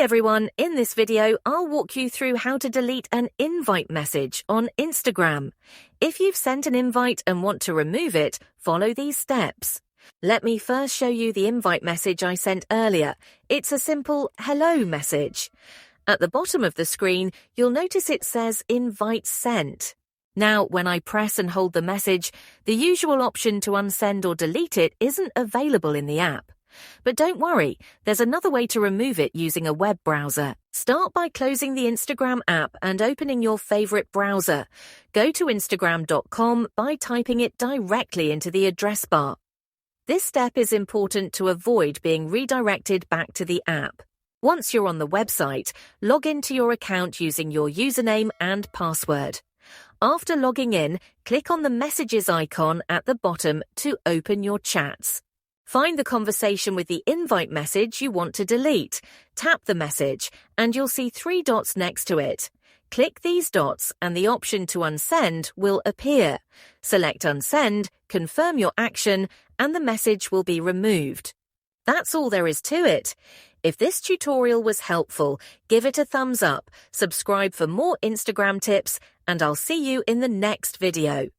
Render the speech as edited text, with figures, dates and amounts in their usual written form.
everyone, in this video I'll walk you through how to delete an invite message on Instagram. If you've sent an invite and want to remove it, follow these steps. Let me first show you the invite message I sent earlier. It's a simple hello message. At the bottom of the screen, you'll notice it says invite sent. Now, when I press and hold the message, the usual option to unsend or delete it isn't available in the app. But don't worry, there's another way to remove it using a web browser. Start by closing the Instagram app and opening your favorite browser. Go to Instagram.com by typing it directly into the address bar. This step is important to avoid being redirected back to the app. Once you're on the website, log into your account using your username and password. After logging in, click on the messages icon at the bottom to open your chats. Find the conversation with the invite message you want to delete. Tap the message, and you'll see 3 dots next to it. Click these dots and the option to unsend will appear. Select unsend, confirm your action, and the message will be removed. That's all there is to it. If this tutorial was helpful, give it a thumbs up, subscribe for more Instagram tips, and I'll see you in the next video.